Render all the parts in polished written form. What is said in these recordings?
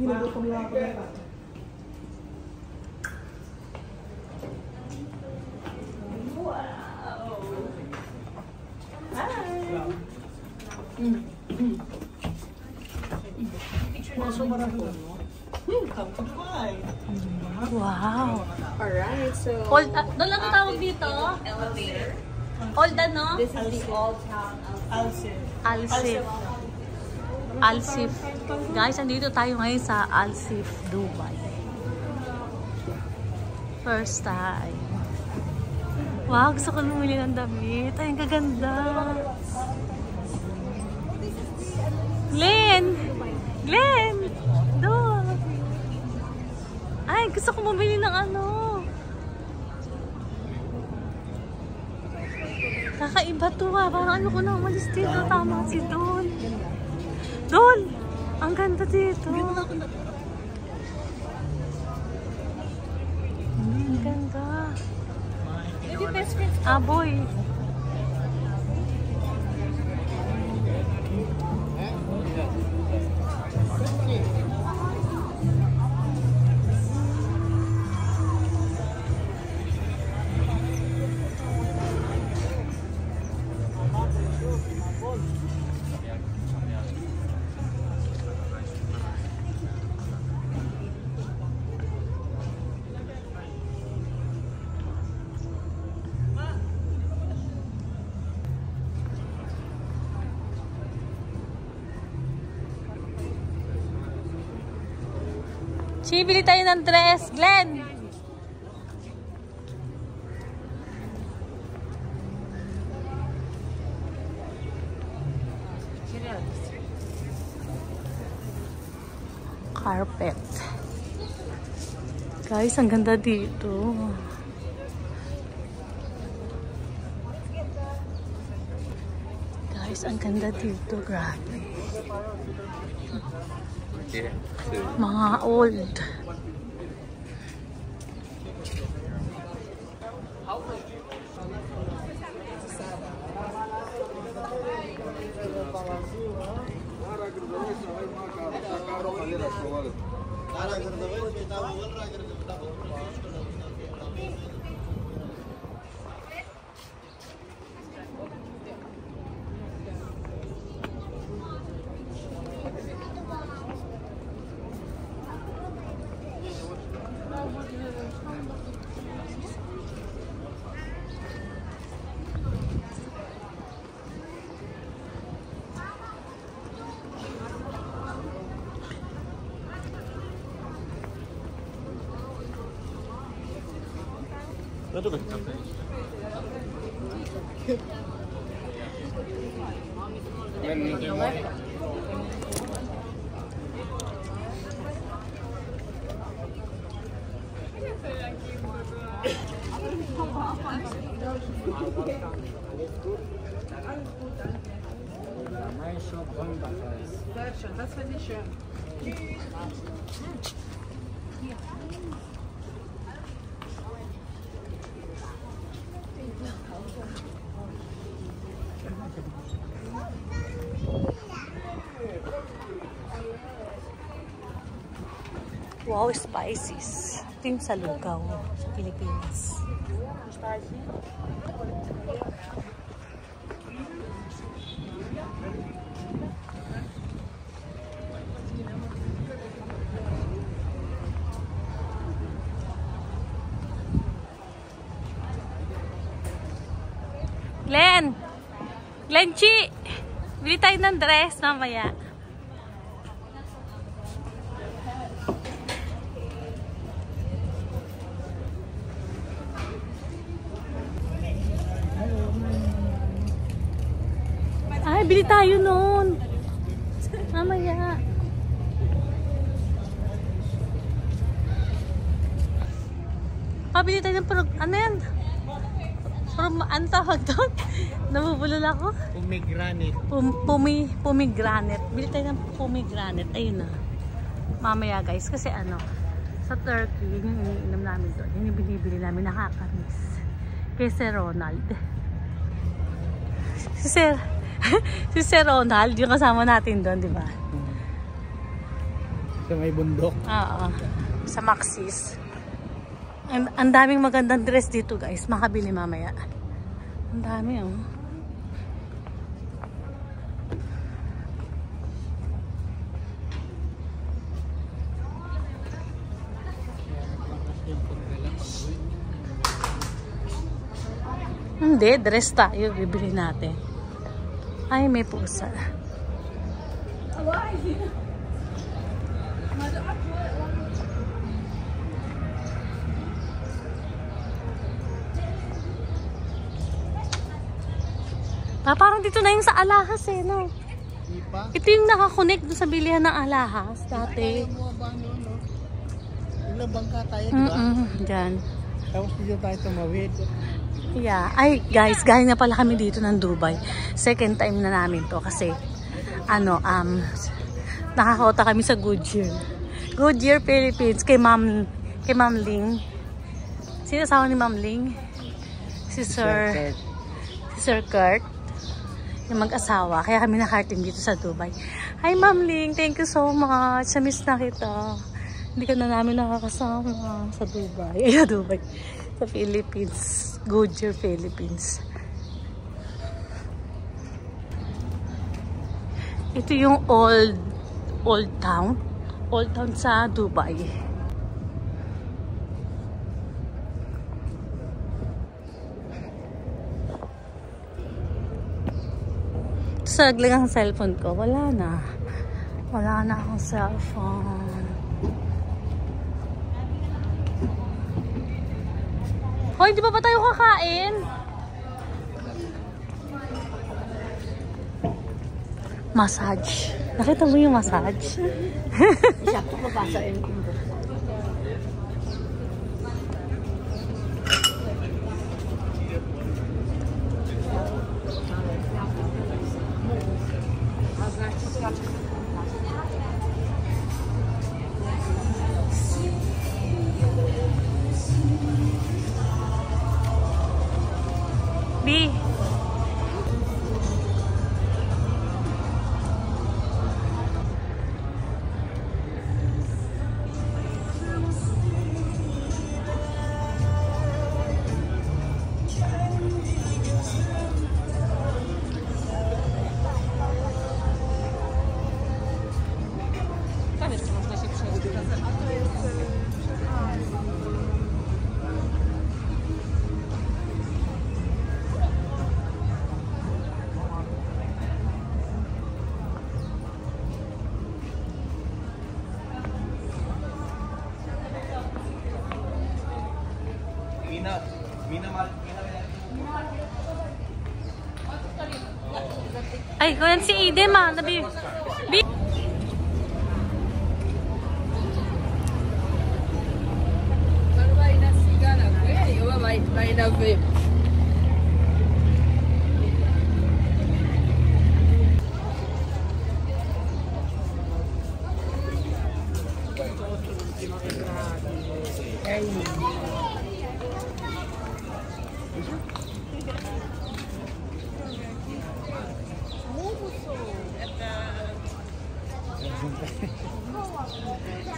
Ginugutom lang ako na. Wow. Alright, so Old, doon lang tawag dito? elevator. Old ano? This is the old town of Al-Sif. Al-Sif. Guys, andito tayo ngayon sa Al-Sif, Dubai. First time. Wow, gusto ko bumili ng damit. Ay, ang gaganda. Glenn! Glenn! Doon! Ay, gusto ko bumili ng ano. Kakaiba to ah. Parang ano ko na umalis dito. Tama si Don. Don! Ang ganda dito. Ang ganda. Aboy. Bili tayo ng dress, Glenn. Carpet. Guys, ang ganda dito. Guys, ang ganda dito. Grabe. Mga old. Ito ka kape. Das finde ich schön. Wow, spices. Ito yung sa lugaw sa Pilipinas. Spicy. Glenn! Glenn Chi! Bili tayo ng dress mamaya. Ay, bili tayo nun. Mamaya. Pabili tayo ng ano yan? Ano tawag doon? Nabubulol ako. Pomegranate. Pomegranate. Bili tayo ng pomegranate. Ayun na. Mamaya guys. Kasi ano, sa Turkey, yun yung iniinom namin doon. Yun yung binibili namin. Nakakamiss. Kay Sir Ronald. Si Sir Ronald, yung kasama natin doon, di ba? Sa may bundok. Oo. Sa Maxis. Ang daming magandang dress dito guys. Makabili mamaya. Ang dami oh. Hindi, dress tayo. Bibili natin. Ay, may pusa. Parang dito na yung sa Alahas eh, no? Ito yung nakakonect doon sa bilihan ng Alahas dati. Ilang bangka tayo, di ba? Diyan. Tapos dito tayo tumawid. Yeah. Ay, guys, galing na pala kami dito ng Dubai. Second time na namin to kasi nakakauta kami sa Goodyear. Goodyear, Philippines, kay Ma'am Ling. Sino asawa ni Ma'am Ling? Si Sir Kurt. Yung mag-asawa. Kaya kami nakarating dito sa Dubai. Hi, Ma'am Ling. Thank you so much. Sa-miss na kita. Hindi ka na namin nakakasama sa Dubai. Ay, Dubai. Sa Philippines. Goodyear, Philippines. Ito yung old town. Old town sa Dubai. Saglit ang cellphone ko. Wala na. Wala na akong cellphone. Hoy, di ba tayo kakain? Massage. Nakita mo yung massage? Sakto papasa yun. B. Ay, kuyan si Eden ma. Nabi.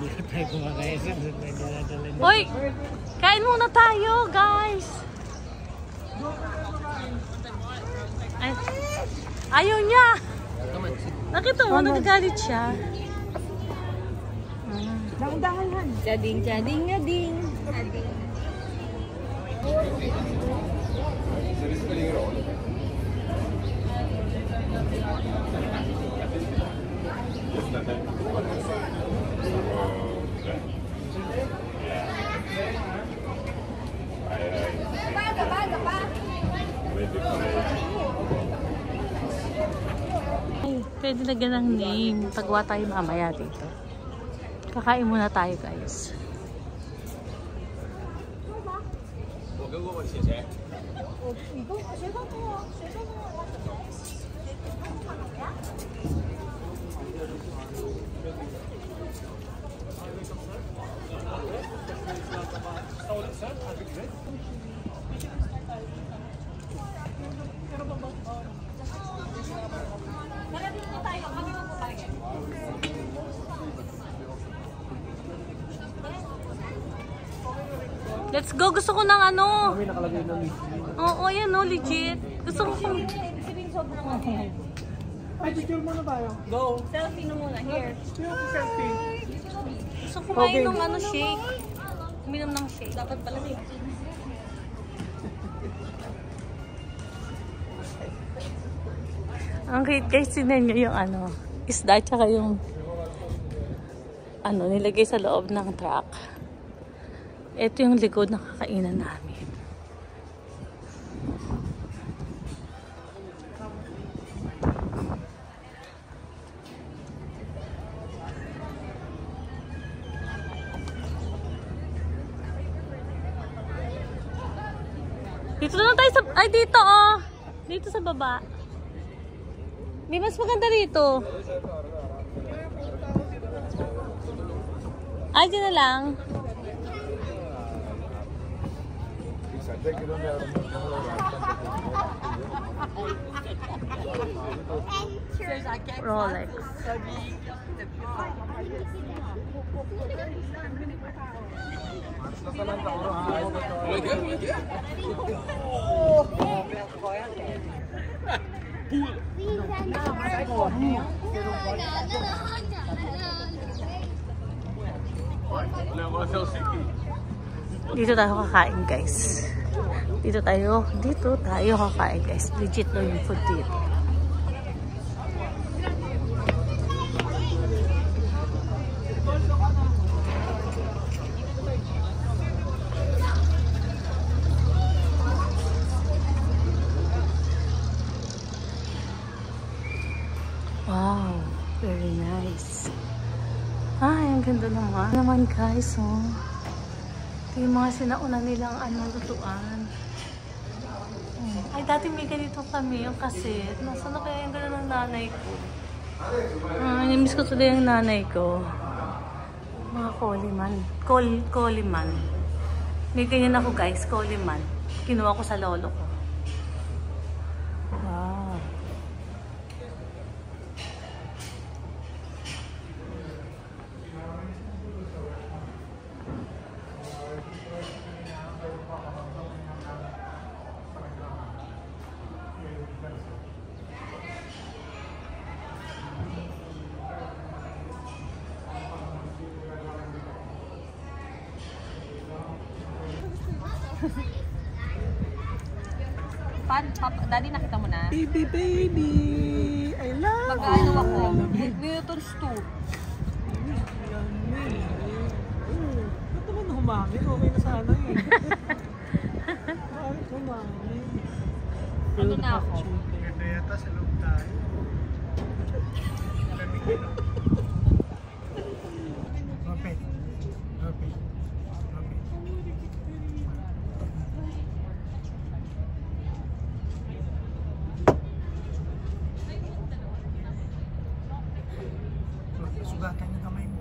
Hindi ka tayo kumakain. Hoy, kain muna tayo, guys. Ay, ayaw niya. Nakita mo, nagagalit siya. Dahan-dahan. Jading, ngading. Ay, pwede lagyan ng name. Pagwa tayo mamaya dito. Kakain muna tayo, guys. Let's go. Gusto ko ng ano. Kami nakalagay na Oo, yan o. Legit. Gusto ko kung... Ay, picture muna tayo. Go! Selfie na muna. Here. Selfie. Gusto ko kumain ng ano, shake. Uminom ng shake. Dapat pala may Ang cute guys, sinan nyo yung ano, isda tsaka yung ano, nilagay sa loob ng truck. Ito yung likod na kakainan namin. Dito na tayo sa... Ay, dito oh! Dito sa baba. Di mas maganda rito. Ay, dyan na lang. Rolex. Dito tayo kakain guys. Dito tayo kakain guys. Legit na yung food dito. Wow, very nice. Ay, ang ganda naman guys, oh. Ito yung mga sinauna nilang lutuan. Ay, dati may ganito kami, yung kasit. Nasaan na kaya yung gano'n ng nanay ko? Namiss ko tuloy yung nanay ko. Mga koliman. Koliman. May ganyan ako guys, koliman. Kinuha ko sa lolo ko. Wow. Daddy, nakita mo na? Baby, baby! I love Mag-ano ako? Newtons 2. Ba't naman humangin? Okay na sana eh. Bakit humangin? Ano na ako? Ganda yata sa loob tayo. Okay. Okay. Sugatan yung kamay mo.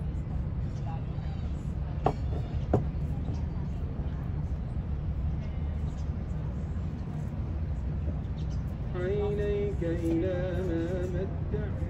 عينيك إلى ما متعت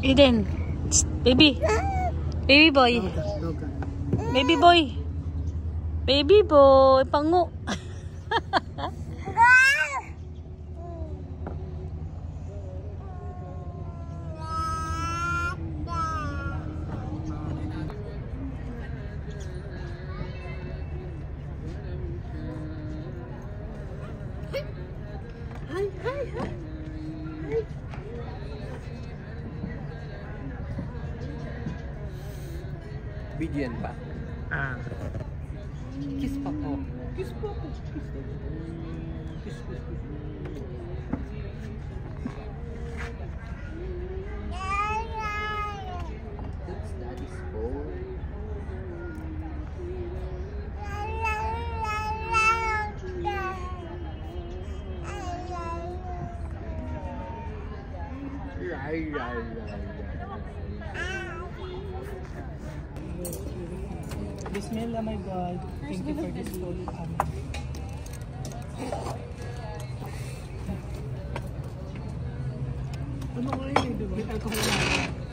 Eden, baby. Baby boy. Baby boy. Baby boy. Pango. Bigyan pa. Kiss pa po. Kiss pa po. Kiss. Kiss. That's daddy's phone. Ay, ay, ay. Bismillah, my God. Thank you for this food. Ano nga yun, di ba? May alcohol na.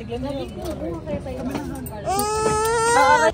Tignan mo yun. Kami lang.